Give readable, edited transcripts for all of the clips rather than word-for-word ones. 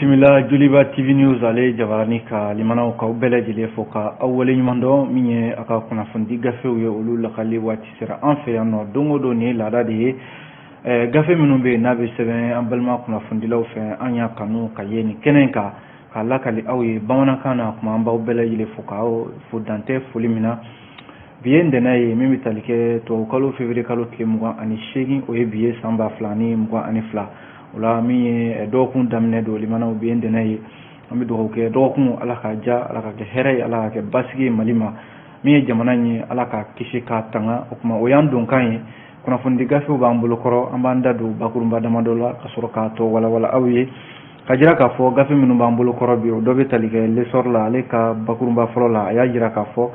bisimila Joliba TV News ale jabarani ka limanaw ka bɛɛ lajɛlen fo ka aw wale ɲuman dɔn min ye a ka kunnafoni gafew ye olu lakali waati sera an fɛ yan nɔ don o don ni laada de ye gafe minnu bɛ n'a bɛ sɛbɛn an balima kunnafonidilaw fɛ an y'a kanu ka ye nin kɛnɛ kan ka lakali aw ye bamanankan na kuma an b'aw bɛɛ lajɛlen fo k'aw fo dantɛ foli min na bi ye ntɛnɛn ye min bɛ tali kɛ tubabukalo février kalo tile 28 o ye bi ye san 2022 o la min ye dɔgɔkun daminɛ don limanaw bi ye ntɛnɛn ye an bɛ dugawu kɛ dɔgɔkun ala ka ja ala ka kɛ hɛrɛ ye ala ka kɛ basigi ye mali ma min ye jamana ye ala ka kisi ka tanga o kuma o y'an donkan ye kunnafoni gafew b'an bolo kɔrɔ an b'an da don bakurunba damadɔ la ka sɔrɔ k'a tɔ walawala aw ye ka jira k'a fɔ gafe minnu b'an bolo kɔrɔ bi o dɔ bɛ tali kɛ lesɔr la ale ka bakurunba fɔlɔ la a y'a jira k'a fɔ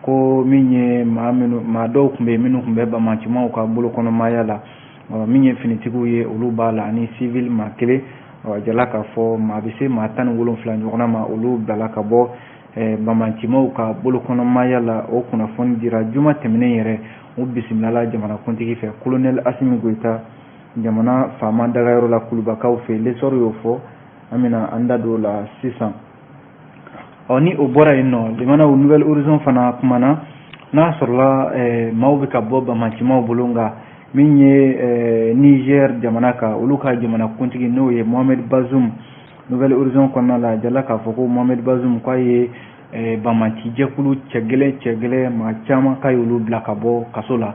ko min ye maa dɔw tun bɛ yen minnu tun bɛ bamancimaw ka bolo kɔnɔmaya la min ye finitigiw ye olu b'a la ani civil maa kelen jala k'a fɔ maa bɛ se maa 17 ɲɔgɔnna ma olu bilala ka bɔ bamancimaw ka bolo kɔnɔmaya la o kunnafoni dira juma tɛmɛnen yɛrɛ o bisimilala jamanakuntigi fɛ colonel Asimi Goita jamana faama dagayɔrɔ la kulubakaw fɛ lesɔr y'o fɔ an bɛna an da don o la sisan ni o bɔra yen nɔ limanaw nouvelle horizon fana kumana n'a sɔrɔla maaw bɛ ka bɔ bamancimaw bolo nka min ye Niger jamana kan olu ka jamanakuntigi n'o ye Mohamed Bazoum nouvelle horizon kɔnɔna la jala k'a fɔ ko Mohamed Bazoum k'a ye bamanci jɛkulu cɛ gɛlɛn maa caman k'a y'olu bila ka bɔ kaso la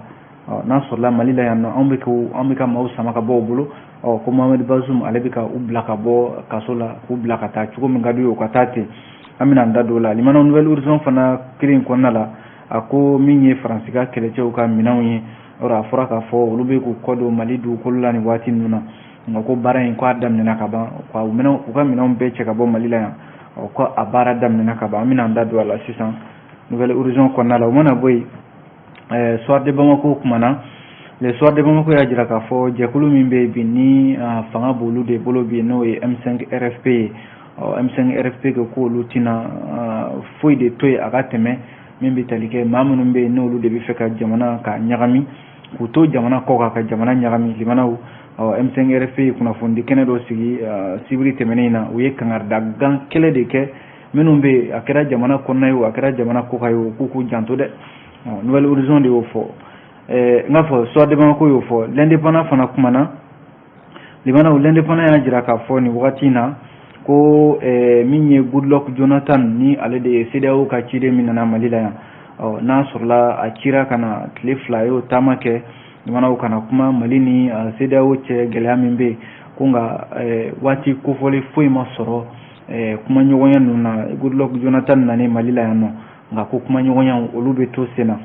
n'a sɔrɔla Mali la yan nɔ an bɛ ka maaw sama ka bɔ u bolo ko Mohamed Bazoum ale bɛ ka u bila ka bɔ kaso la k'u bila ka taa cogo min ka d'u ye u ka taa ten an bɛna an da don o la limanaw nouvelle horizon fana kelen kɔnɔna la a ko min ye faransi ka kɛlɛcɛw ka minɛnw ye a fɔra k'a fɔ olu bɛ k'u kɔ don Mali dugukolo la nin waati ninnu na nka ko baara in k'a daminɛna ka ban u ka minɛnw bɛɛ cɛ ka bɔ Mali la yan ko a baara daminɛna ka ban an bɛna an da don a la sisan nouvelle horizon kɔnɔna la o mana bɔ yen soir de Bamako kumana le soir de Bamako y'a jira k'a fɔ jɛkulu min bɛ yen bi ni fanga b'olu de bolo bi n'o ye M5 RFP ye M5 RFP ko olu tɛna foyi de to yen a ka tɛmɛ min bɛ tali kɛ maa minnu bɛ yen n'olu de bɛ fɛ ka jamana ka ɲagami k'u to jamana kɔ ka jamana ɲagami limanaw M5 RFP kunnafoni kɛnɛ dɔ sigi sibiri tɛmɛnen na u ye kangaridagan kɛlɛ de kɛ minnu bɛ a kɛra jamana kɔnɔna ye a kɛra jamana kɔ kan ye o k'u janto dɛ nouvelle horizon de y'o fɔ n k'a fɔ soir de Bamako y'o fɔ l'indépendant fana kumana limanaw l'indépendant y'a jira k'a fɔ nin wagati in na ko min ye Goodluck Jonathan ni ale de ye CEDEAO ka ciden min nana Mali la yan n'a sɔrɔla a cira ka na tile 2 y'o taama kɛ limanaw kana kuma Mali ni CEDEAO cɛ gɛlɛya min bɛ yen ko nka waati kofɔli foyi ma sɔrɔ kuma ɲɔgɔnya ninnu na Goodluck Jonathan nana Mali la yan nɔ nka ko kuma ɲɔgɔnya olu bɛ to sen na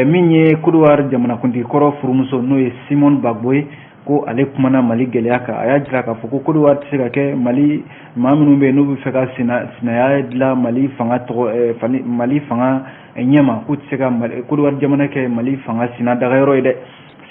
min ye Côte d'Ivoire jamanakuntigi kɔrɔ furumuso n'o ye Simone Bagbo ye ko ale kumana Mali gɛlɛya kan a y'a jira k'a fɔ ko Côte d'Ivoire tɛ se ka kɛ Mali maa minnu bɛ yen n'u bɛ fɛ ka sinaya dilan Mali fanga ɲɛma k'u tɛ se ka Côte d'Ivoire jamana kɛ Mali fanga sina dagayɔrɔ ye dɛ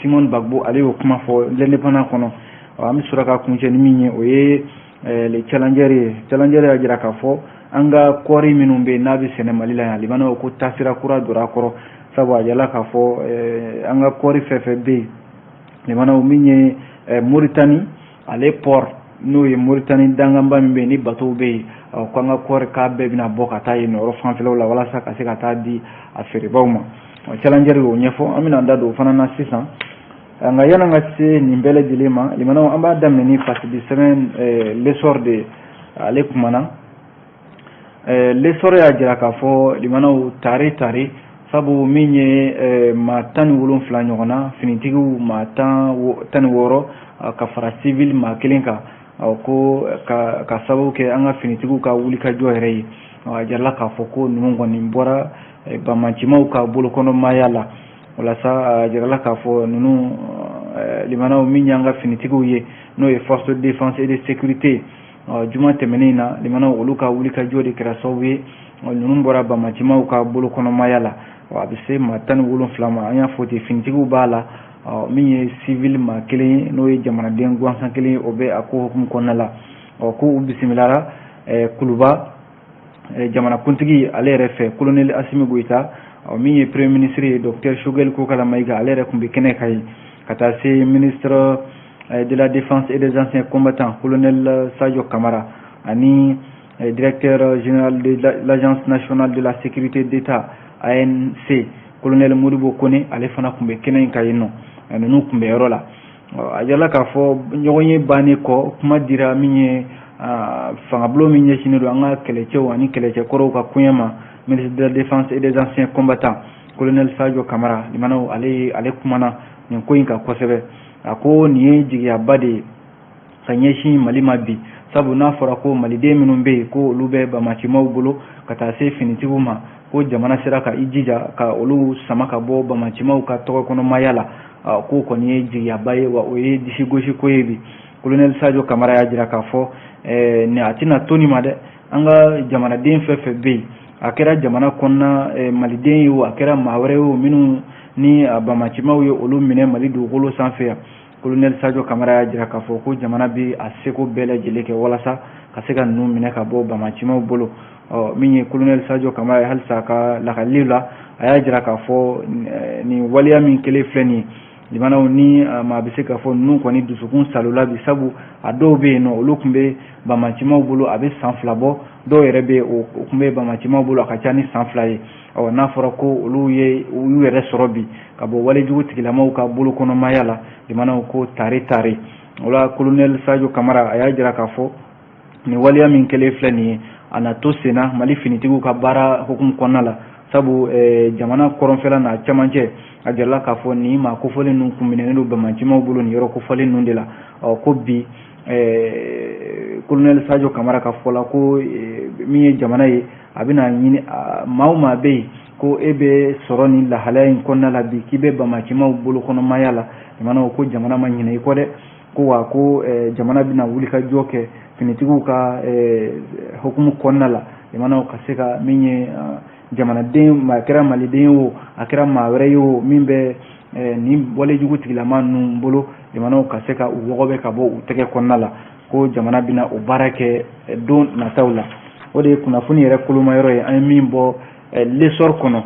Simone Bagbo ale y'o kuma fɔ l'indépendant kɔnɔ an bɛ sɔrɔ ka kuncɛ ni min ye o ye le challenger y'a jira k'a fɔ an ka kɔɔri minnu bɛ yen n'a bɛ sɛnɛ Mali la yan limanaw ko taasira kura donna a kɔrɔ sabu a jala k'a fɔ an ka kɔɔri fɛn fɛn bɛ yen limanaw min ye Mauritanie ale port n'o ye Mauritanie danganba min bɛ yen ni bateau bɛ yen ko an ka kɔɔri k'a bɛɛ bɛna bɔ ka taa yen yɔrɔ fanfɛlaw la walasa ka se ka taa di a feerebaw ma challenger y'o ɲɛfɔ an bɛna an da don o fana na sisan nka yan'an ka se nin bɛɛ lajɛlen ma limanaw an b'a daminɛ ni partie du semaine l'essor de ale kumana l'essor y'a jira k'a fɔ limanaw tari sabu min ye maa 17 ɲɔgɔnna finitigiw maa 16 ka fara civil maa 1 kan ko ka sababu kɛ an ka finitigiw ka wulikajɔ yɛrɛ ye a jarala k'a fɔ ko ninnu kɔni bɔra bamancimaw ka bolokɔnɔmaya la walasa a jarala k'a fɔ ninnu limanaw min y'an ka finitigiw ye n'o ye force de défense et de sécurité juma tɛmɛnen na limanaw olu ka wulikajɔ de kɛra sababu ye ninnu bɔra bamancimaw ka bolokɔnɔmaya la a bɛ se maa 17 ma an y'a fɔ ten finitigiw b'a la min ye civil maa 1 n'o ye jamanaden gansan 1 o bɛ a ko hukumu kɔnɔna la k'u bisimilara kuluba jamanakuntigi ale yɛrɛ fɛ colonel Asimi Goita min ye premier ministre ye docteur Choguel Kokala Maïga ale yɛrɛ tun bɛ kɛnɛ kan ye ka taa se ministre de la défense et des anciens combattants, colonel Sadio Kamara, ani directeur général de l'Agence nationale de la sécurité d'État, ANC, colonel Modibo Kone, ale fana kumbe kenen kayino, nunu kumbe yorola. Ajala k'a fɔ ɲɔgɔn ye bannen kɔ kuma dira min ye fangabolo min ɲɛsinnen don an ka kɛlɛcɛw ani kɛlɛcɛkɔrɔw ka koɲɛ ma, ministre de la défense et des anciens combattants colonel Sadio Kamara limanaw ale kumana nin ko in kan kosɛbɛ. A ko nin ye jigiyaba de ye ka ɲɛsin Mali ma bi, sabu n'a fɔra ko maliden minnu bɛ yen ko olu bɛ bamacimaw bolo ka taa se finitigiw ma, ko jamana sera ka i jija ka olu sama ka bɔ bamacimaw ka tɔgɔ kɔnɔmaya la, ko kɔni ye jigiyaba ye wa o ye disi gosi ko ye bi. Colonel Sadio Kamara y'a jira k'a fɔ ni a tɛna to nin ma dɛ, an ka jamanaden fɛn fɛn bɛ yen, a kɛra jamana kɔnɔna maliden ye o, a kɛra maa wɛrɛ ye o minnu ni bamacimaw ye olu minɛ Mali dugukolo sanfɛ yan. Colonel Sadio Kamara y'a jira k'a fɔ ko jamana bɛ a seko bɛɛ lajɛlen kɛ walasa ka se ka ninnu minɛ ka bɔ bamacimaw bolo. Min ye Colonel Sadio Kamara ye halisa ka lakali la, a y'a jira k'a fɔ nin waleya min kɛlen filɛ nin ye limanaw ni maa bɛ se k'a fɔ ninnu kɔni dusukun salola bi, sabu a dɔw bɛ yen nɔ olu tun bɛ bamacimaw bolo a bɛ san 2 bɔ, dɔw yɛrɛ bɛ o tun bɛ bamacimaw bolo a ka ca ni san 2 ye. N'a fɔra ko olu y'u yɛrɛ sɔrɔ bi ka bɔ walejugu tigilamaw ka bolo kɔnɔmaya la limanaw ko tare. O la Colonel Sadio Kamara a y'a jira k'a fɔ nin waleya min kɛlen filɛ nin ye a na to senna Mali finitigiw ka baara hukumu kɔnɔna la, sabu jamana kɔrɔnfɛla n'a cɛmancɛ a jirala k'a fɔ nin maa kofɔlen ninnu kun minɛnen don bamacimaw bolo nin yɔrɔ kofɔlen ninnu de la. Ko bi Colonel Sadio Kamara ka fɔ la ko min ye jamana ye a bɛna ɲini maa o maa bɛ yen ko e bɛ sɔrɔ nin lahalaya in kɔnɔna la bi k'i bɛ bamacimaw bolo kɔnɔmaya la, jamana ko jamana ma ɲinɛ i kɔ dɛ, ko wa ko jamana bɛna wuli ka jɔ kɛ finitigiw ka hukumu kɔnɔna la, jamana ka se ka min ye jamanaden a kɛra maliden ye o a kɛra maa wɛrɛ ye o min bɛ nin walejugu tigilama ninnu bolo, jamanaw ka se ka u wɔgɔbɛ ka bɔ u tɛgɛ kɔnɔna la, ko jamana bɛna o baara kɛ don nataw la. O de ye kunnafoni yɛrɛ koloma yɔrɔ ye, an ye min bɔ l'essor kɔnɔ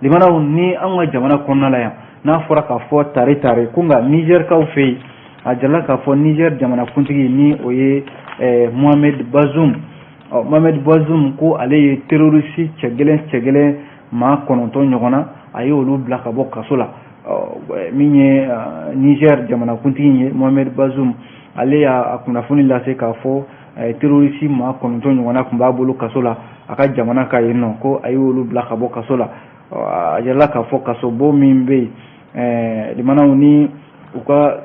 limanaw ni an ka jamana kɔnɔna la yan, n'a fɔra k'a fɔ tare ko nka Niger kaw fɛ yen a jirala k'a fɔ Niger jamana kuntigi ni o ye Mohamed Bazoum ko ale ye terroriste cɛ gɛlɛn maa 9 ɲɔgɔn na a ye olu bila ka bɔ kaso la. Min ye Niger jamana kuntigi ye Mohamed Bazoum, ale y'a kunnafoni lase k'a fɔ terroriste maa 9 ɲɔgɔn na tun b'a bolo kaso la a ka jamana ka yen nɔ, ko a ye olu bila ka bɔ kaso la. A jirala k'a fɔ kasobon min bɛ yen limanaw ni u ka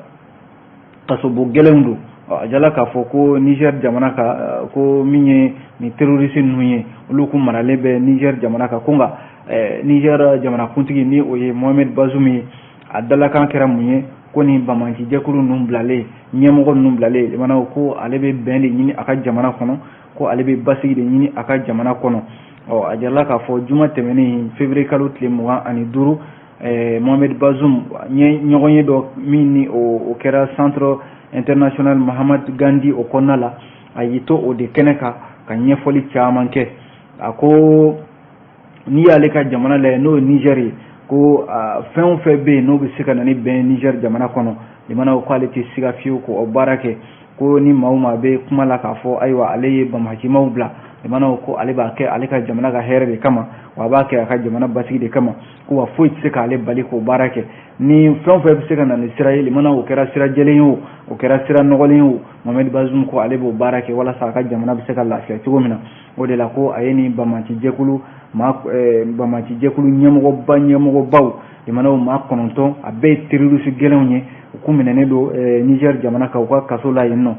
kasobon gɛlɛnw don. A jirala k'a fɔ ko Niger jamana ka ko min ye ni terroriste ninnu ye olu kun maralen bɛ Niger jamana kan, ko nka Niger jamana kuntigi ni o ye Mohamed Bazoum ye a dalakan kɛra mun ye ko ni bamaci jɛkulu ninnu bilalen ɲɛmɔgɔ ninnu bilalen limanaw ko ale bɛ bɛn de ɲini a ka jamana kɔnɔ, ko ale bɛ basigi de ɲini a ka jamana kɔnɔ. A jirala k'a fɔ juma tɛmɛnen février kalo tile 25 Mohamed Bazoum ɲɔgɔn ye dɔ min ni o kɛra centre international Mahamad Gandhi o kɔnɔna la, a y'i to o de kɛnɛ kan ka ɲɛfɔli caman kɛ. A ko n'i y'ale ka jamana lajɛ n'o ye Niger ye, ko fɛn o fɛn bɛ yen n'o bɛ se ka na ni bɛn Niger jamana kɔnɔ limanaw ko ale tɛ siga fiyewu k'o baara kɛ, ko ni maa o maa bɛ kuma la k'a fɔ ayiwa ale ye bamacimaw bila limanaw ko ale b'a kɛ ale ka jamana ka hɛrɛ de kama wa a b'a kɛ a ka jamana basigi de kama, ko wa foyi tɛ se k'ale bali k'o baara kɛ. Ni fɛn o fɛn bɛ se ka na ni sira ye limanaw o kɛra sira jɛlen ye o kɛra sira nɔgɔlen ye o, Mohamed Bazoum ko ale b'o baara kɛ walasa a ka jamana bɛ se ka lafiya cogo min na. O de la ko a ye ni bamaci jɛkulu ɲɛmɔgɔbaw limanaw maa 9 a bɛɛ ye terroriste gɛlɛnw ye u kun minɛnen don Niger jamana kan u ka kaso la yen nɔ.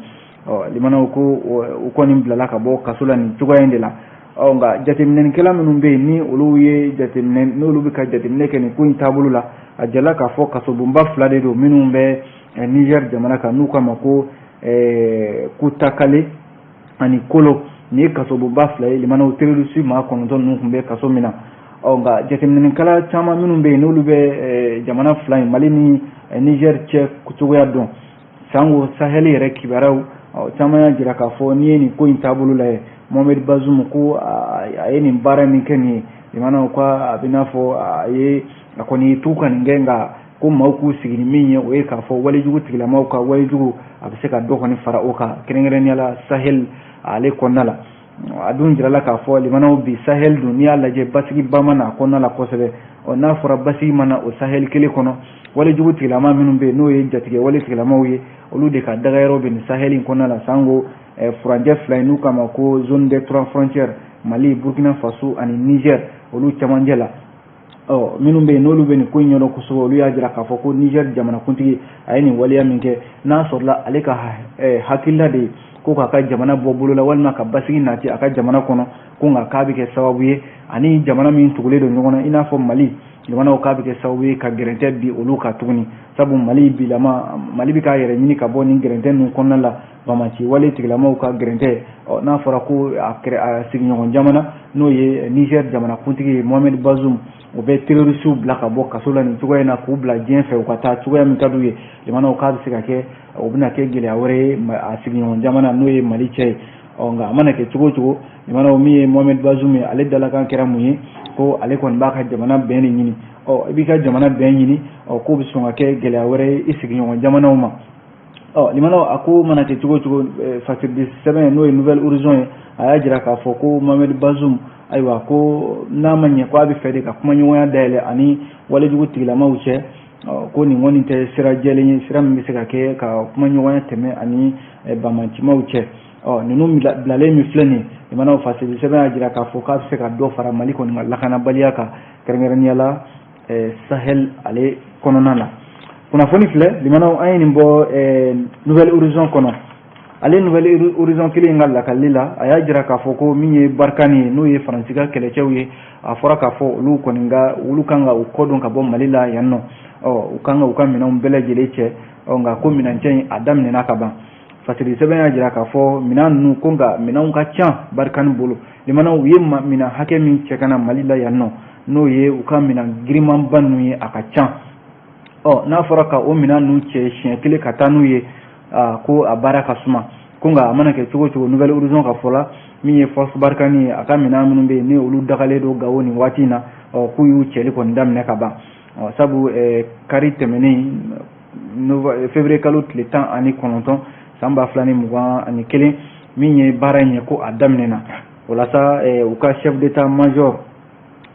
Limanaw ko u kɔni bilala ka bɔ kaso la nin cogoya in de la. Nka jateminɛlikɛla minnu bɛ yen ni olu ye n'olu bɛ ka jateminɛ kɛ nin ko in taabolo la, a jirala k'a fɔ kasobonba 2 de don minnu bɛ Niger jamana kan n'u k'a ma ko Kutakale ani Kolo. Ni ye kasobonba 2 ye limanaw terroriste maa 9 ninnu tun bɛ kaso min na. Nka jateminɛlikɛla caman minnu bɛ yen n'olu bɛ jamana 2 in Mali ni Niger cɛ cogoya dɔn, sango Sahel yɛrɛ kibaruyaw caman y'a jira k'a fɔ n'i ye nin ko in taabolo lajɛ Mohamed Bazoum ko a ye nin baara min kɛ nin ye limanaw ko a bɛ n'a fɔ a kɔni t'u ka nin kɛ nka ko maaw k'u sigi ni min ye o ye k'a fɔ walejugu tigilamaw ka walejugu a bɛ se ka dɔ kɔni fara o kan kɛrɛnkɛrɛnnenya la Sahel ale kɔnɔna la a dun jirala k'a fɔ limanaw bi Sahel dun n'i y'a lajɛ basigi ba ma na a kɔnɔna la kosɛbɛ n'a fɔra basigi mana o Sahel kelen kɔnɔ walejugu tigilama minnu bɛ yen n'o ye jatigɛ wale tigilamaw ye olu de ka dagayɔrɔ bɛ nin Sahel in kɔnɔna la sango furanjɛ fila in n'u k'a ma ko zone des trois frontières Mali Burkina Faso ani Niger olu cɛmancɛ la minnu bɛ yen n'olu bɛ nin ko in ɲɛdɔn kosɛbɛ olu y'a jira k'a fɔ ko Niger jamanakuntigi a ye nin waleya min kɛ n'a sɔrɔla ale ka hakilila de ko k'a ka jamana bɔ bolo la walima ka basigi nati a ka jamana kɔnɔ ko nka k'a bɛ kɛ sababu ye ani jamana min tugulen don ɲɔgɔn na i n'a fɔ Mali jamanaw k'a bɛ kɛ sababu ye ka gɛrɛntɛ bi olu ka tuguni sabu Mali bilama Mali bɛ k'a yɛrɛ ɲini ka bɔ nin gɛrɛntɛ ninnu kɔnɔna la Bamaci wale tigilamaw ka gɛrɛntɛ n'a fɔra ko a sigiɲɔgɔn jamana n'o ye Niger jamanakuntigi ye Mohamed Bazoum o bɛ terrorisiw bila ka bɔ kaso la nin cogoya in na k'u bila diɲɛ fɛ u ka taa cogoya min ka d'u ye jamanaw k'a bɛ se ka kɛ o bɛna kɛ gɛlɛya wɛrɛ ye a sigiɲɔgɔn jamana n'o ye Mali cɛ ye nka a mana kɛ cogo o cogo jamanaw min ye Mohamed Bazoum ye ale dalakan kɛra mun ye ko ale kɔni b'a ka jamana bɛn de ɲini i b'i ka jamana bɛn ɲini k'o bɛ sɔn ka kɛ gɛlɛya wɛrɛ ye i sigiɲɔgɔn jamanaw ma limanaw a ko mana kɛ cogo o cogo fasiridi sɛbɛn n'o ye Nouvelle Horizon ye a y'a jira k'a fɔ ko Mohamed Bazoum ayiwa ko n'a ma ɲɛ ko a bɛ fɛ de ka kumaɲɔgɔnya dayɛlɛ ani walejugu tigilamaw cɛ ko nin kɔni tɛ sira jɛlen ye sira min bɛ se ka kɛ ka kumaɲɔgɔnya tɛmɛ ani bamacimaw cɛ ninnu bilalen min filɛ nin limanaw fasiridi sɛbɛn y'a jira k'a fɔ k'a bɛ se ka dɔ fara Mali kɔni ka lakanabaliya kan kɛrɛnkɛrɛnnenya la Sahel ale kɔnɔna la kunnafoni filɛ limanaw an ye nin bɔ Nouvelle Horizon kɔnɔ ale Nouvelle Horizon kelen ka lakali la a y'a jira k'a fɔ ko min ye Barkani ye n'o ye Faransi ka kɛlɛcɛw ye a fɔra k'a fɔ olu kan ka u kɔdon ka bɔ Mali la yan nɔ u kan ka u ka minɛnw bɛɛ lajɛlen cɛ nka ko minɛncɛ in a daminɛna ka ban fasiridi sɛbɛn y'a jira k'a fɔ minɛn ninnu ko nka minɛnw ka ca Barkani bolo limanaw u ye minɛn hakɛ min cɛ ka na Mali la yan nɔ n'o ye u ka minɛn girimanba ninnu ye a ka ca n'a fɔra ka o minɛn ninnu cɛ siɲɛ kelen ka taa n'u ye ko a baara ka suma ko nka a mana kɛ cogo o cogo Nouvelle Horizon ka fɔ la min ye Force Barkani ye a ka minɛn minnu bɛ yen ni olu dagalen don Gao nin waati in na k'u y'u cɛli kɔni daminɛ ka ban sabu kari tɛmɛnen février kalo tile 19 san 2021 min ye baara in ye ko a daminɛna walasa u ka chef d'état major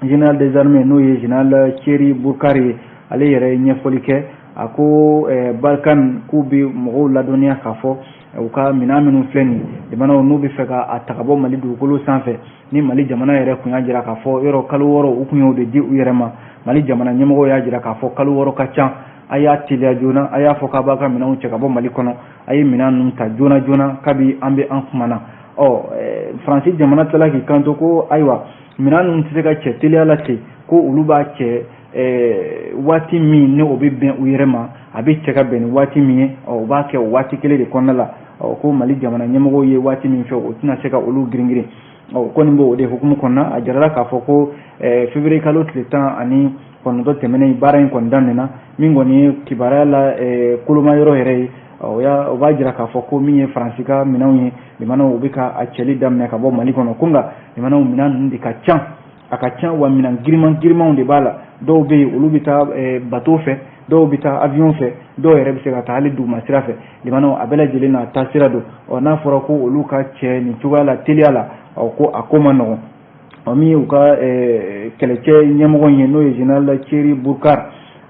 général des armées n'o ye général Thierry Boukari ye ale yɛrɛ ye ɲɛfɔli kɛ a ko Barkani k'u bɛ mɔgɔw ladɔnniya k'a fɔ u ka minɛn minnu filɛ nin jamanaw n'u bɛ fɛ k'a ta ka bɔ Mali dugukolo sanfɛ ni Mali jamana yɛrɛ kun y'a jira k'a fɔ yɔrɔ kalo 6 u kun y'o de di u yɛrɛ ma Mali jamana ɲɛmɔgɔw y'a jira k'a fɔ kalo 6 ka ca a y'a teliya joona a y'a fɔ k'a b'a ka minɛnw cɛ ka bɔ Mali kɔnɔ a ye minɛn ninnu ta joona joona kabi an bɛ an kumana Faransi jamana tilala k'i kanto ko ayiwa minɛn ninnu tɛ se ka cɛ teliya la ten ko olu b'a cɛ waati min ni o bɛ bɛn u yɛrɛ ma a bɛ cɛ ka bɛn ni waati min ye u b'a kɛ o waati kelen de kɔnɔna la ko Mali jamana ɲɛmɔgɔw ye waati min fɛ o tɛna se ka olu girin-girin kɔni b'o de hukumu kɔnɔna a jarala k'a fɔ ko février kalo tile 19 tɛmɛnen baara in kɔni daminɛna min kɔni ye kibaruya la koloma yɔrɔ yɛrɛ ye o b'a jira k'a fɔ ko min ye Faransi ka minɛnw ye limanaw u bɛ ka a cɛli daminɛ ka bɔ Mali kɔnɔ ko nka limanaw minɛn ninnu de ka ca a ka ca wa minɛn girimanw de b'a la dɔw bɛ yen olu bɛ taa bateau fɛ dɔw bɛ taa avion fɛ dɔw yɛrɛ bɛ se ka taa hali duguma sira fɛ limanaw a bɛɛ lajɛlen n'a taa sira don n'a fɔra ko olu ka cɛ nin cogoya la teliya la ko a ko ma nɔgɔn min ye u ka kɛlɛcɛ ɲɛmɔgɔ ye n'o ye général Thierry Boukari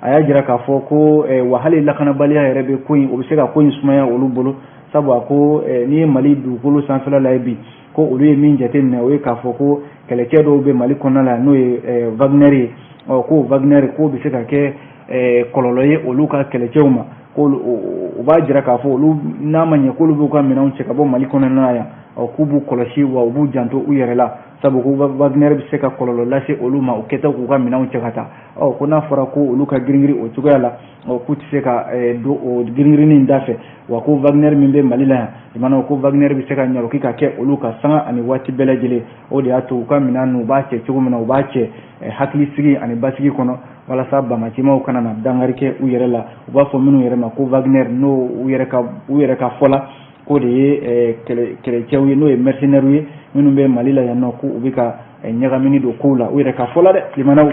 a y'a jira k'a fɔ ko wa hali lakanabaliya yɛrɛ bɛ ko in o bɛ se ka ko in sumaya olu bolo sabu a ko n'i ye Mali dugukolo sanfɛla la ye bi ko olu ye min jateminɛ o ye k'a fɔ ko kɛlɛcɛ dɔw bɛ Mali kɔnɔna la n'o ye Wagner ye ko Wagner k'o bɛ se ka kɛ kɔlɔlɔ ye olu ka kɛlɛcɛw ma ko u b'a jira k'a fɔ olu n'a ma ɲɛ k'olu b'u ka minɛnw cɛ ka bɔ Mali kɔnɔna yan k'u b'u kɔlɔsi wa u b'u janto u yɛrɛ la sabu ko Wagner bɛ se ka kɔlɔlɔ lase olu ma u kɛtɔ k'u ka minɛnw cɛ ka taa ko n'a fɔra ko olu ka girin-girin o cogoya la k'u tɛ se ka don o girin-girinnin da fɛ wa ko Wagner min bɛ Mali la yan i mana ko Wagner bɛ se ka ɲaroki ka kɛ olu ka sanga ani waati bɛɛ lajɛlen o de y'a to u ka minɛn ninnu u b'a cɛ cogo min na u b'a cɛ hakilisigi ani basigi kɔnɔ walasa bamacimaw kana na dankari kɛ u yɛrɛ la u b'a fɔ minnu yɛrɛ ma ko Wagner n'o u yɛrɛ ka fɔ la ko de ye kɛlɛcɛw ye n'o ye mercenaires ye minnu bɛ Mali la yan nɔ ko u bɛ ka ɲagamini don kow la u yɛrɛ ka fɔ la dɛ limanaw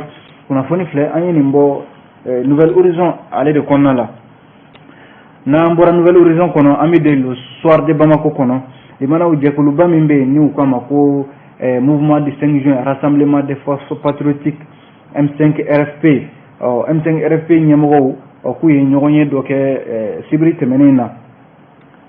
kunnafoni filɛ an ye nin bɔ Nouvelle Horizon ale de kɔnɔna la n'an bɔra Nouvelle Horizon kɔnɔ an bɛ don le soir de Bamako kɔnɔ i mana o jɛkuluba min bɛ yen ni u k'a ma ko mouvement du 5 juin rassemblement des forces patriotiques M5 RFP M5 RFP ɲɛmɔgɔw k'u ye ɲɔgɔn ye dɔ kɛ sibiri tɛmɛnen na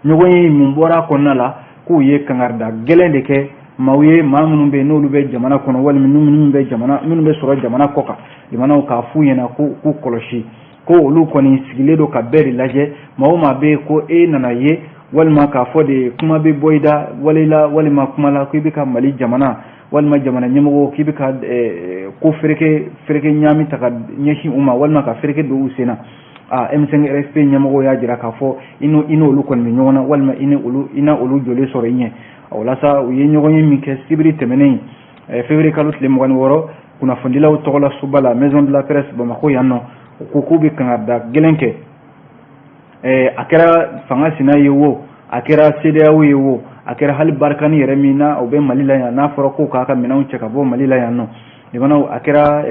ɲɔgɔn ye mun bɔra kɔnɔna la k'u ye kangarida gɛlɛn de kɛ maaw ye maa minnu bɛ yen n'olu bɛ jamana kɔnɔ walima minnu bɛ sɔrɔ jamana kɔ kan jamanaw k'a f'u ɲɛna k'u kɔlɔsi ko olu kɔni sigilen don ka bɛɛ de lajɛ maa o maa bɛ yen ko e nana ye walima k'a fɔ de kuma bɛ bɔ i da walila walima kuma la k'i bɛ ka Mali jamana walima jamana ɲɛmɔgɔw k'i bɛ ka ko fereke ɲaami ta ka ɲɛsin u ma walima ka fereke don u sen na M5 RFP ɲɛmɔgɔw y'a jira k'a fɔ i n'olu kɔni bɛ ɲɔgɔn na walima i na olu jɔlen sɔrɔ i ɲɛ walasa u ye ɲɔgɔn ye min kɛ sibiri tɛmɛnen février kalo tile 26 kunnafonidilaw tɔgɔ la suba la maison de la presse Bamako yan nɔ ko k'u bɛ kangarida gɛlɛn kɛ a kɛra fanga sina ye wo a kɛra CEDEAO ye wo a kɛra hali Barkani yɛrɛ min na u bɛ Mali la yan n'a fɔra ko k'a ka minɛnw cɛ ka bɔ Mali la yan nɔ jamanaw a kɛra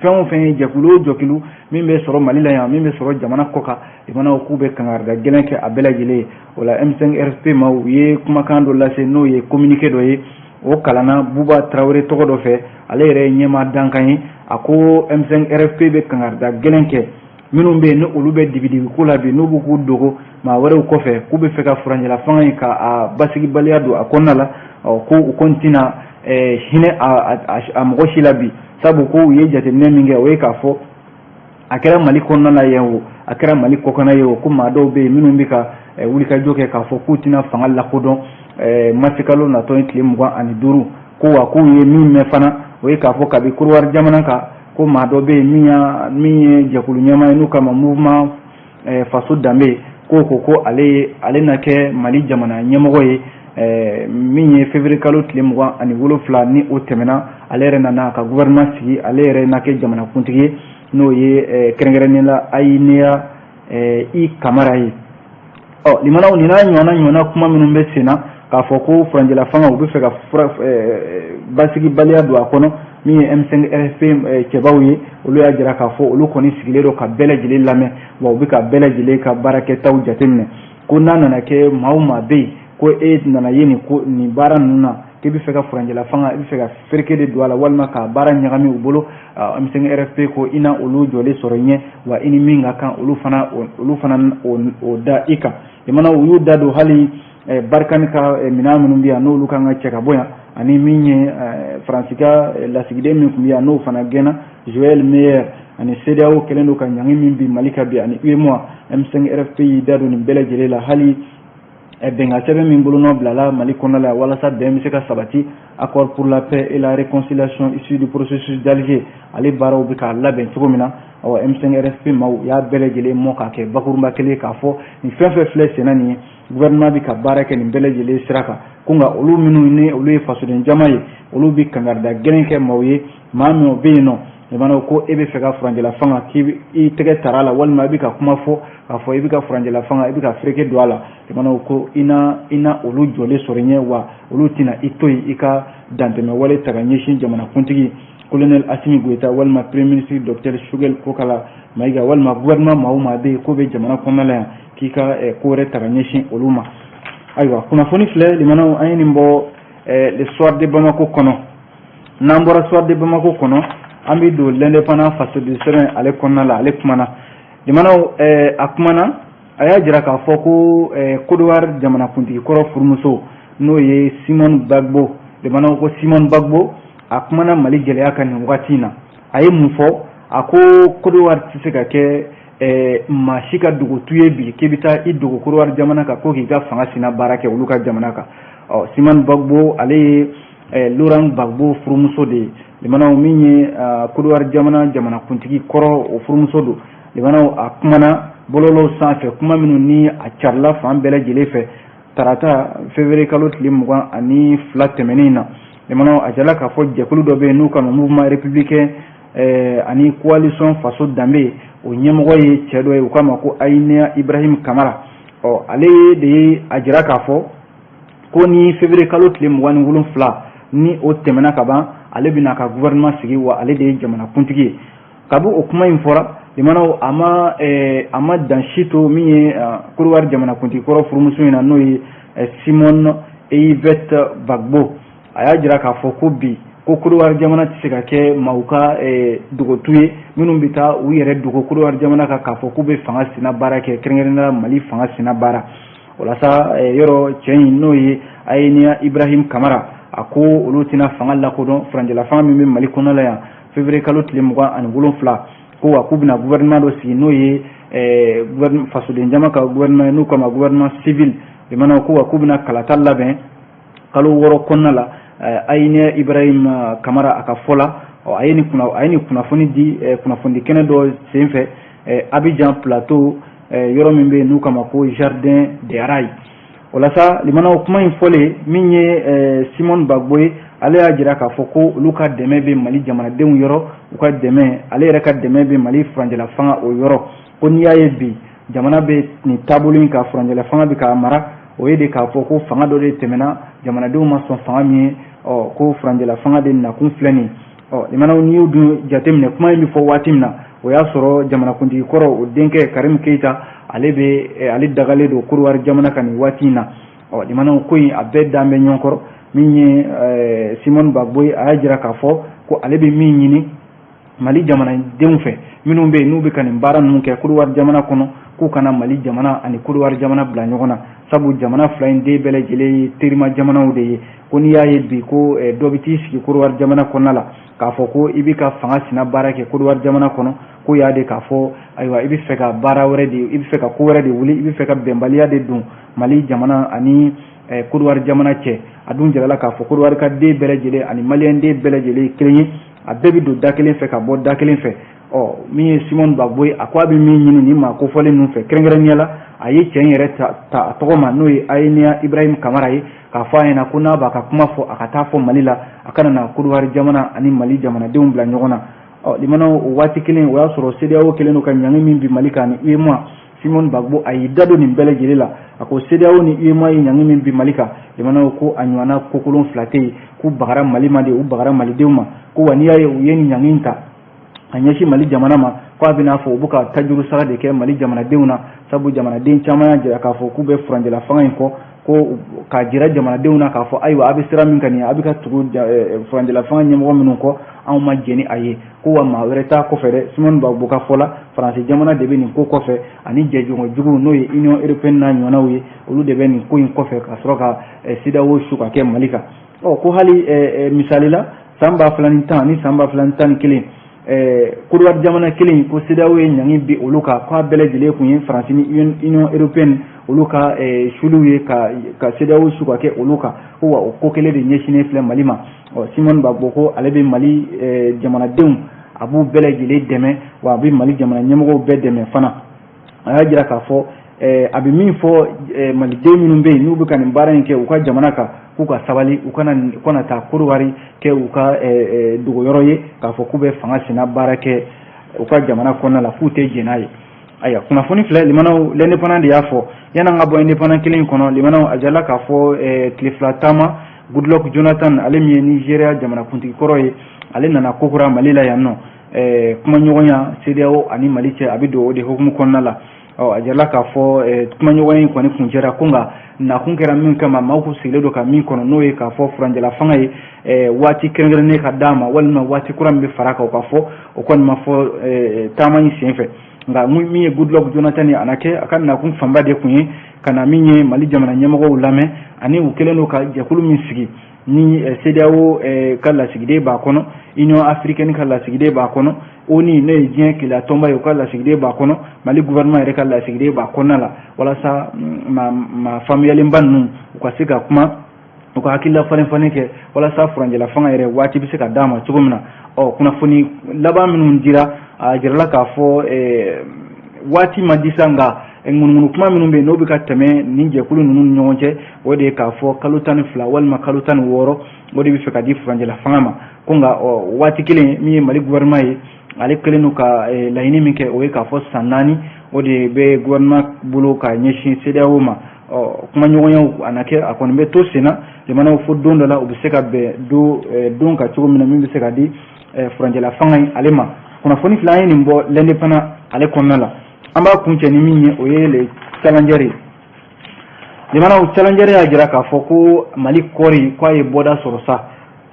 fɛn o fɛn ye jɛkulu o jɛkulu min bɛ sɔrɔ Mali la yan min bɛ sɔrɔ jamana kɔ kan jamanaw k'u bɛ kangarida gɛlɛn kɛ a bɛɛ lajɛlen o la M5 RFP ma u ye kumakan dɔ lase n'o ye communiqué dɔ ye o kalanna Buba Traoré tɔgɔ dɔ fɛ ale yɛrɛ ye ɲɛmaa dankan ye a ko M5 RFP bɛ kangarida gɛlɛn kɛ minnu bɛ yen ni olu bɛ dibi ko la bi n'u b'u k'u dogo maa wɛrɛw kɔfɛ k'u bɛ fɛ ka furancɛla fanga in ka basigibaliya don a kɔnɔna la ko u kɔni tɛna hinɛ a mɔgɔ si la bi sabu ko u ye jateminɛ min kɛ o ye k'a fɔ a kɛra Mali kɔnɔna la yan o a kɛra Mali kɔkan ye o ko maa dɔw bɛ yen minnu bɛ ka wulikajɔ kɛ k'a fɔ k'u tɛna fanga lakodɔn masi kalo natɔ ye tile 25 ko wa k'u ye min mɛn fana o ye k'a fɔ kabi Côte jamana kan ko maa dɔ bɛ yen min ye jɛkulu ɲɛmaa ye n'u k'a ma mouvement faso danbe ko ale na kɛ Mali jamana ɲɛmɔgɔ ye min ye février kalo tile 27 ni o tɛmɛna ale yɛrɛ nana ka gouvernement sigi ale yɛrɛ na kɛ jamana kuntigi ye n'o ye kɛrɛnkɛrɛnnen la Ayineya I Kamara ye limanaw ni n'a ɲɔgɔnna kuma minnu bɛ sen na k'a fɔ ko furancɛla fanga u bɛ fɛ ka basigibaliya don a kɔnɔ min ye M5 RFP cɛbaw ye olu y'a jira k'a fɔ olu kɔni sigilen don ka bɛɛ lajɛlen lamɛn wa u bɛ ka bɛɛ lajɛlen ka baarakɛtaw jateminɛ ko n'a nana kɛ maa o maa bɛ yen ko e nana ye nin baara ninnu na k'i bɛ fɛ ka furancɛla fanga i bɛ fɛ ka fereke de don a la walima ka baara ɲagami u bolo M5 RFP ko i na olu jɔlen sɔrɔ i ɲɛ wa i ni min ka kan olu fana o da i kan jamana u y'u da don hali Barkani ka minɛn minnu bɛ yan n'olu kan ka cɛ ka bɔ yan ani min ye Faransi ka lasigiden min tun bɛ yan n'o fana gɛnna Joël Meyer ani CEDEAO kɛlen don ka ɲangi min bi Mali ka bi ani UEMOA M5 RFP y'i da don nin bɛɛ lajɛlen la hali bɛnkan sɛbɛn min bolonɔ bilala Mali kɔnɔna la walasa bɛn bɛ se ka sabati accord pour la paix et la réconciliation issue du processus d'Alger ale baaraw bɛ k'a labɛn cogo min na M5 RFP maaw y'a bɛɛ lajɛlen mɔ k'a kɛ bakurunba kelen k'a fɔ nin fɛn fɛn filɛ senna nin ye gouvernement bɛ ka baara kɛ nin bɛɛ lajɛlen sira kan ko nka olu minnu ni olu ye fasoden jama ye olu bɛ kangarida gɛlɛn kɛ maaw ye maa min o bɛ yen nɔ jamanaw ko e bɛ fɛ ka furancɛla fanga k'i tɛgɛ tara a la walima i bɛ ka kuma fɔ k'a fɔ i bɛ ka furancɛla fanga i bɛ ka fereke don a la jamanaw ko i na olu jɔlen sɔrɔ ɲɛ wa olu tɛna i to yen i ka dantɛmɛ wale ta ka ɲɛsin jamana kuntigi colonel Assimi Goïta walima premier ministre docteur Choguel Kokala Maïga walima gouvernement maa o maa bɛ yen ko bɛ jamana kɔnɔna la yan k'i ka ko wɛrɛ ta ka ɲɛsin olu ma ayiwa kunnafoni filɛ limanaw an ye nin bɔ le soir de Bamako kɔnɔ n'an bɔra soir de Bamako kɔnɔ an bɛ don l'indépendant face du sɛbɛn ale kɔnɔna la ale kumana limanaw a kumana a y'a jira k'a fɔ ko Côte d'Ivoire jamana kuntigi kɔrɔ furumuso n'o ye Simone Gbagbo limanaw ko Simone Gbagbo a kumana Mali gɛlɛya kan nin wagati in na a ye mun fɔ a ko Côte d'Ivoire tɛ se ka kɛ maa si ka dogotu ye bi k'i bɛ taa i dogo Côte d'Ivoire jamana kan ko k'i ka fanga sina baara kɛ olu ka jamana kan Simone Gbagbo ale ye Laurent Gbagbo furumuso de ye limanaw min ye Côte d'Ivoire jamana kuntigi kɔrɔ o furumuso don limanaw a kumana bɔlɔlɔw sanfɛ kuma minnu ni a carila fan bɛɛ lajɛlen fɛ tarata février kalo tile 22 tɛmɛnen na limanaw a jala k'a fɔ jɛkulu dɔ bɛ yen n'u ka mouvement républicain ani coalition faso danbe o ɲɛmɔgɔ ye cɛ dɔ ye u k'a ma ko Ayineya Ibrahim Kamara ale de ye a jira k'a fɔ ko ni février kalo tile 27 ni o tɛmɛna ka ban ale bɛna ka gouvernement sigi wa ale de ye jamana kuntigi ye kabi o kuma in fɔra limanaw ama danshito min ye Côte jamana kunti kɔrɔ furumuso in na n'o ye Simone Yvette Gbagbo a y'a jira k'a fɔ ko bi ko Côte jamana tɛ se ka kɛ maaw ka dogotu ye minnu bɛ taa u yɛrɛ dogo Côte jamana kan k'a fɔ k'u bɛ fanga sina baara kɛ kɛrɛnkɛrɛnnenya Mali fanga sina baara o la sa yɔrɔ cɛ in n'o ye Ayenia Ibrahim Kamara a ko olu tɛna fanga lakodɔn faranjɛla fanga min bɛ Mali kɔnɔ la yan février kalo tile 27 ko wa k'u bɛna gouvernement dɔ sigi n'o ye fasoden jama ka gouvernement n'u kama gouvernement civil limanaw ko wa k'u bɛna kalata labɛn kalo 6 kɔnɔna la Ayenia Ibrahim Kamara a ka fɔ la a ye ni kunnafoni di kunnafoni kɛnɛ dɔ senfɛ Abidjan plateau yɔrɔ min bɛ n'u kama ko jardin des rails o la sa limanaw kuma in fɔlen min ye Simone Gbagbo ye ale y'a jira k'a fɔ ko olu ka dɛmɛ bɛ Mali jamanadenw yɔrɔ u ka dɛmɛ ale yɛrɛ ka dɛmɛ bɛ Mali faranjɛla fanga o yɔrɔ ko n'i y'a ye bi jamana bɛ nin taabolo in ka faranjɛla fanga bɛ k'a mara o ye de k'a fɔ ko fanga dɔ de tɛmɛna jamanadenw ma sɔn fanga min ye ko faranjɛla fanga de nakun filɛ nin limanaw n'i y'o dun jateminɛ kuma in bɛ fɔ waati min na o y'a sɔrɔ jamanakuntigi kɔrɔ o denkɛ Karim Keita ale dagalen don Côte jamana kan nin waati in na limanaw ko in a bɛɛ dan bɛ ɲɔgɔn kɔrɔ min ye Simone Gbagbo a y'a jira k'a fɔ ko ale bɛ min ɲini Mali jamanadenw fɛ minnu bɛ yen n'u bɛ ka nin baara ninnu kɛ Côte jamana kɔnɔ k'u kana Mali jamana ani Côte jamana bila ɲɔgɔn na sabu jamana fila in den bɛɛ lajɛlen ye terima jamanaw de ye ko n'i y'a ye bi ko dɔ bɛ t'i sigi Côte jamana kɔnɔna la k'a fɔ ko i bɛ ka fanga sina baara kɛ Côte jamana kɔnɔ ko y'a de k'a fɔ ayiwa i bɛ fɛ ka baara wɛrɛ de i bɛ fɛ ka ko wɛrɛ de wuli i bɛ fɛ ka bɛnbaliya de don Mali jamana ani Côte jamana cɛ a dun jirala k'a fɔ Côte ka den bɛɛ lajɛlen ani Malien den bɛɛ lajɛlen kelen ye a bɛɛ bɛ don da kelen fɛ ka bɔ da kelen fɛ min ye Simone Gbagbo ye a ko a bɛ min ɲini nin maa kofɔlen ninnu fɛ kɛrɛnkɛrɛnnenya la a ye cɛ in yɛrɛ ta a tɔgɔ ma n'o ye Ayenia Ibrahim Kamara ye k'a fɔ a ɲɛna ko n'a b'a ka kuma fɔ a ka taa fɔ Mali la a kana na Côte jamana ani Mali jamanadenw bila ɲɔgɔn na limanaw o waati kelen o y'a sɔrɔ CEDEAO kelen don ka ɲangi min bi Mali kan ni UEMOA Simone Gbagbo a y'i da don nin bɛɛ lajɛlen la a ko CEDEAO ni UEMOA ye ɲangi min bi Mali kan limanaw ko a ɲɔgɔnna kokolon fila tɛ yen k'u bagara Mali ma de u bagara malidenw ma ko wa n'i y'a ye u ye nin ɲangi in ta a ɲɛsin Mali jamana ma ko a bɛn'a fɔ u bɛ ka tajuru sara de kɛ Mali jamanadenw na sabu jamanaden caman y'a jira k'a fɔ k'u bɛ faranjɛla fanga in kɔ ko k'a jira jamanadenw na k'a fɔ ayiwa a bɛ sira min ka nin a bɛ ka tugu faranjɛla fanga ɲɛmɔgɔ minnu kɔ anw ma jɛn ni a ye ko wa maa wɛrɛ t'a kɔfɛ dɛ Simone Gbagbo ka fɔ la faransi jamana de bɛ nin ko kɔfɛ ani jɛɲɔgɔn juguw n'o ye Union européenne n'a ɲɔgɔnnaw ye olu de bɛ nin ko in kɔfɛ ka sɔrɔ ka CEDEAO su ka kɛ Mali kan ko hali misali la san 2010 ni san 2011 Côte jamana kelen ko CEDEAO ye ɲangi bi olu kan k'a bɛɛ lajɛlen kun ye faransi ni Union européenne olu ka suluw ye ka CEDEAO su ka kɛ olu kan ko wa o ko kelen de ɲɛsinnen filɛ Mali ma Simone Gbagbo ko ale bɛ Mali jamanadenw a b'u bɛɛ lajɛlen dɛmɛ wa a bɛ Mali jamana ɲɛmɔgɔw bɛɛ dɛmɛ fana a y'a jira k'a fɔ a bɛ min fɔ Malidenw minnu bɛ yen n'u bɛ ka nin baara in kɛ u ka jamana kan k'u ka sabali u kana taa Côte kɛ u ka dogoyɔrɔ ye k'a fɔ k'u bɛ fanga sina baara kɛ u ka jamana kɔnɔna la k'u tɛ jɛn n'a ye ayiwa kunnafoni filɛ limanaw l'indépendant de y'a fɔ yan'an ka bɔ indépendant kelen kɔnɔ limanaw a jala k'a fɔ tile fila taama Goodluck Jonathan ale min ye Nigeria jamanakuntigi kɔrɔ ye ale nana kokura Mali la yan nɔ kumaɲɔgɔnya CEDEAO ani Mali cɛ a bɛ don o de hukumu kɔnɔna la a jala k'a fɔ kumaɲɔgɔnya in kɔni kun cɛra ko nka nakun kɛra min kama maaw kun sigilen don ka min kɔnɔ n'o ye k'a fɔ faranjɛla fanga ye waati kɛrɛnkɛrɛnnen ka d'a ma walima waati kura min bɛ fara kan o ka fɔ o kɔni ma fɔ taama in senfɛ nka min ye Goodluck Jonathan ye a na kɛ a ka nakun fanba de kun ye ka na min ye Mali jamana ɲɛmɔgɔw lamɛn ani u kɛlen don ka jɛkulu min sigi ni CEDEAO ka lasigiden b'a kɔnɔ Union africaine ka lasigiden b'a kɔnɔ ONU ne ye diɲɛ keleya tɔnba ye u ka lasigiden b'a kɔnɔ Mali gouvernement yɛrɛ ka lasigiden b'a kɔnɔna la walasa ma faamuyalenba ninnu u ka se ka kuma u ka hakilila falen kɛ walasa faranjɛla fanga yɛrɛ waati bɛ se ka d'a ma cogo min na kunnafoni laban minnu dira a jirala k'a fɔ waati ma di sa nka ŋunuŋunu kuma minnu bɛ yen n'o bɛ ka tɛmɛ nin jɛkulu ninnu ni ɲɔgɔn cɛ o de ye k'a fɔ kalo 12 walima kalo 16 o de bɛ fɛ ka di faranjɛla fanga ma ko nka waati kelen min ye Mali gouvernement ye ale kelen don ka laɲini min kɛ o ye k'a fɔ san 4 o de bɛ gouvernement bolo ka ɲɛsin CEDEAO ma kumaɲɔgɔnyaw a na kɛ a kɔni bɛ to sen na jamanaw fo don dɔ la u bɛ se ka bɛn don ka cogo min na min bɛ se ka di faranjɛla fanga in ale ma kunnafoni fila an ye nin bɔ l'indépendant ale kɔnɔna la an b'a kuncɛ ni min ye o ye le challenger limanaw challenger y'a jira k'a fɔ ko Mali kɔri k'a ye bɔda sɔrɔ sa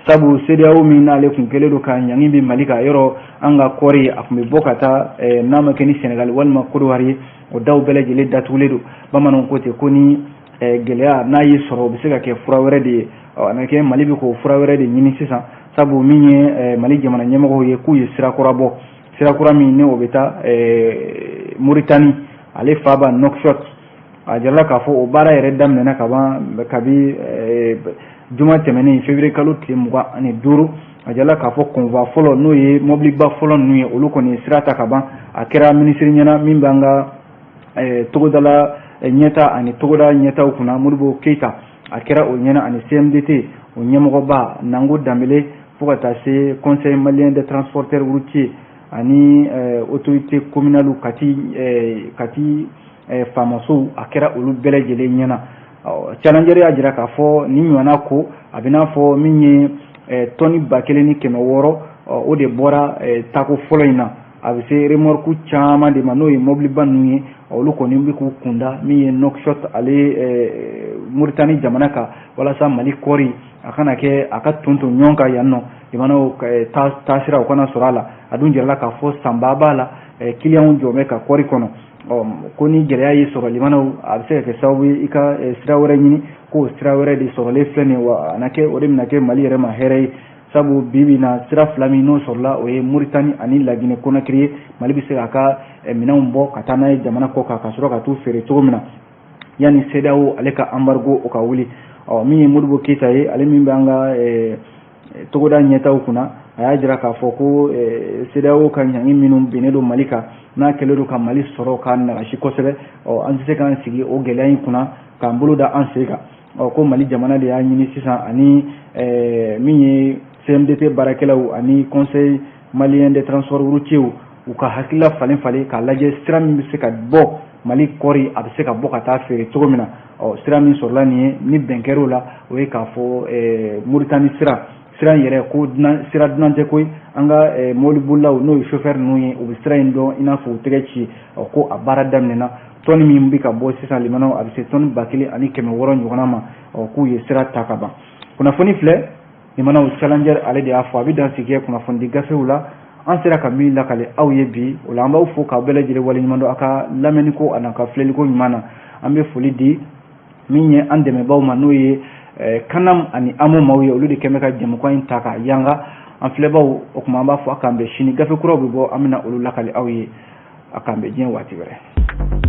sabu CEDEAO min n'ale kun kɛlen don ka ɲangi bi Mali ka yɔrɔ an ka kɔri a kun bɛ bɔ ka taa n'a ma kɛ ni Senegal walima Côte d'Ivoire ye o daw bɛɛ lajɛlen datugulen don bamananw ko ten ko ni gɛlɛya n'a y'i sɔrɔ o bɛ se ka kɛ fura wɛrɛ de ye a na kɛ Mali bɛ k'o fura wɛrɛ de ɲini sisan sabu min ye Mali jamana ɲɛmɔgɔw ye k'u ye sira kura bɔ sira kura min ne o bɛ taa Mauritanie ale fa b'a Nouakchott a jarala k'a fɔ o baara yɛrɛ daminɛna kabi juma tɛmɛnen février kalo tile 25 a jarala k'a fɔ convoi fɔlɔ n'o ye mobiliba fɔlɔ ninnu ye olu kɔni sira ta ka ban a kɛra minisiri ɲɛna min b'an ka togodala ɲɛta ani togoda ɲɛtaw kunna Modibo Keita a kɛra o ɲɛna ani CMDT o ɲɛmɔgɔba Nango Dambele fo ka taa se conseil malien des transporteurs routiers ani autorité communale kati faamasow a kɛra olu bɛɛ lajɛlen ɲɛna challenger y'a jira k'a fɔ ni ɲɔgɔnna ko a bɛ n'a fɔ min ye tɔni 1600 o de bɔra tako fɔlɔ in na a bɛ se remorque caman de ma n'o ye mobiliba ninnu ye olu kɔni bɛ k'u kunda min ye Nouakchott ale Mauritanie jamana kan walasa Mali kɔri a kana kɛ a ka tonton ɲɔgɔn kan yan nɔ jamanaw taasira o kana sɔrɔ a la a dun jirala k'a fɔ sanba b'a la client jɔ bɛ ka kɔri kɔnɔ ko ni gɛlɛya y'i sɔrɔ limanaw a bɛ se ka kɛ sababu ye i ka sira wɛrɛ ɲini k'o sira wɛrɛ de sɔrɔlen filɛ nin ye wa a na kɛ o de bɛna kɛ Mali yɛrɛ ma hɛrɛ ye sabu bi na sira fila min n'o sɔrɔla o ye Mauritanie ani La Guinée Conakry ye Mali bɛ se k'a ka minɛnw bɔ ka taa n'a ye jamana kɔ kan ka sɔrɔ ka t'u feere cogo min na yanni CEDEAO ale ka embargo o ka wuli min ye Modibo Keita ye ale min bɛ an ka togoda ɲɛtaw kunna a y'a jira k'a fɔ ko CEDEAO ka ɲangi minnu bennen don Mali kan n'a kɛlen don ka Mali sɔrɔ k'a nagasi kosɛbɛ an tɛ se k'an sigi o gɛlɛya in kunna k'an bolo da an sen kan ko Mali jamana de y'a ɲini sisan ani min ye CMDT baarakɛlaw ani conseil malien des transports routiers u ka hakilila falen k'a lajɛ sira min bɛ se ka bɔ Mali kɔri a bɛ se ka bɔ ka taa feere cogo min na sira min sɔrɔla nin ye ni bɛn kɛr'o la o ye k'a fɔ Mauritanie sira in yɛrɛ ko sira dunan tɛ koyi an ka mobilibolilaw n'o ye chauffeur ninnu ye u bɛ sira in dɔn i n'a fɔ u tɛgɛ ci ko a baara daminɛna tɔni min bɛ ka bɔ sisan limanaw a bɛ se tɔni 1600 ɲɔgɔnna ma k'u ye sira ta ka ban kunnafoni filɛ limanaw challenger ale de y'a fɔ a bɛ dan sigi kunnafoni gafew la an sera ka min lakale aw ye bi o la an b'aw fo k'aw bɛɛ lajɛlen waleɲuman dɔn a ka lamɛnniko ani ka filɛliko ɲuman na an bɛ foli di min ye an dɛmɛbaaw ma n'o ye kanam ani amo maaw ye olu de kɛmɛ ka jɛmukan in ta ka yanga an filɛbaw o kuma an b'a fɔ a k'an bɛn sini gafe kuraw bɛ bɔ an bɛna olu lakale aw ye a k'an bɛn diɲɛ waati wɛrɛ